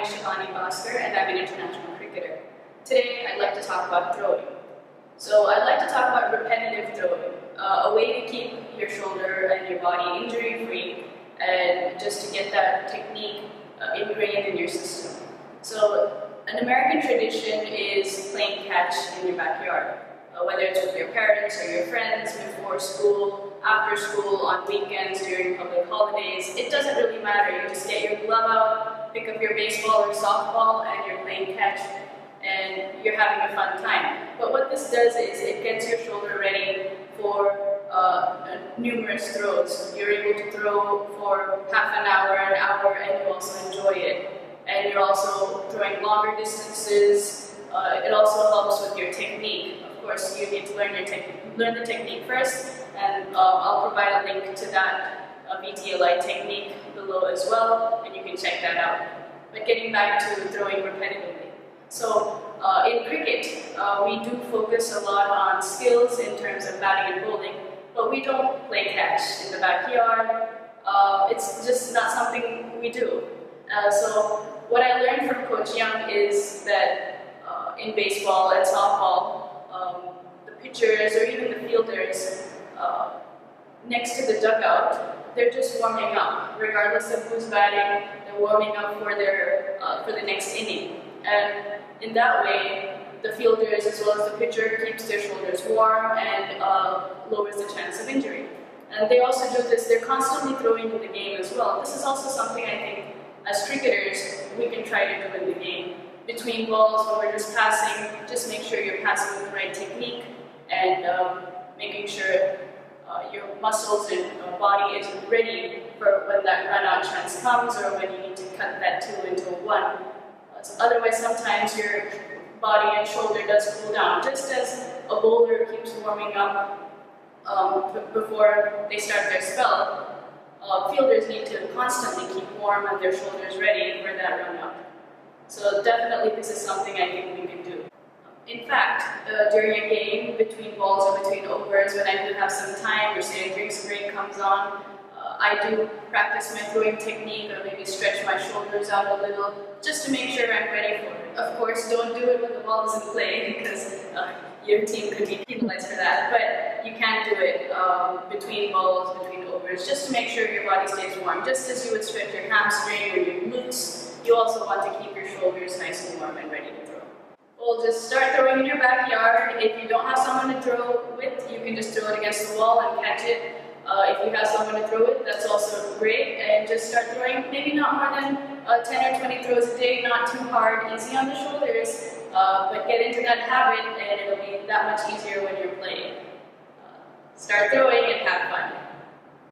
Bhaskar and I'm an international cricketer. Today I'd like to talk about throwing. So I'd like to talk about repetitive throwing, a way to keep your shoulder and your body injury free and just to get that technique ingrained in your system. So an American tradition is playing catch in your backyard, whether it's with your parents or your friends, before school, after school, on weekends, during public holidays. It doesn't really matter. You just get your glove out, pick up your baseball or softball, and you're playing catch, and you're having a fun time. But what this does is it gets your shoulder ready for numerous throws. You're able to throw for half an hour, and you also enjoy it. And you're also throwing longer distances. It also helps with your technique. Of course, you need to learn the technique first, and I'll provide a link to that VTLI technique below as well, and you can check that out. But getting back to throwing repetitively. So in cricket, we do focus a lot on skills in terms of batting and bowling, but we don't play catch in the backyard. It's just not something we do. So what I learned from Coach Young is that in baseball and softball, the pitchers or even the fielders next to the dugout, they're just warming up. Regardless of who's batting, they're warming up for the next inning. And in that way, the fielders as well as the pitcher keeps their shoulders warm and lowers the chance of injury. And they also do this, they're constantly throwing in the game as well. This is also something I think as cricketers we can try to do in the game. Between balls, when we're just passing, just make sure you're passing with the right technique and making sure your muscles and body is ready for when that run-out chance comes or when you need to cut that 2 into a 1. So otherwise, sometimes your body and shoulder does cool down. Just as a bowler keeps warming up before they start their spell, fielders need to constantly keep warm and their shoulders ready for that run-out. So definitely this is something I think we can do. In fact, during a game, between balls or between overs, when I do have some time or say a drinks break comes on, I do practice my throwing technique or maybe stretch my shoulders out a little just to make sure I'm ready for it. Of course, don't do it when the ball is in play because your team could be penalized for that, but you can do it between balls, between overs, just to make sure your body stays warm. Just as you would stretch your hamstring or your glutes, you also want to keep your shoulders nice and warm and ready to throw. Well, just start throwing in your backyard. If you don't have someone to throw with, you can just throw it against the wall and catch it. If you have someone to throw with, that's also great. And just start throwing, maybe not more than 10 or 20 throws a day, not too hard, easy on the shoulders, but get into that habit and it'll be that much easier when you're playing. Start throwing and have fun.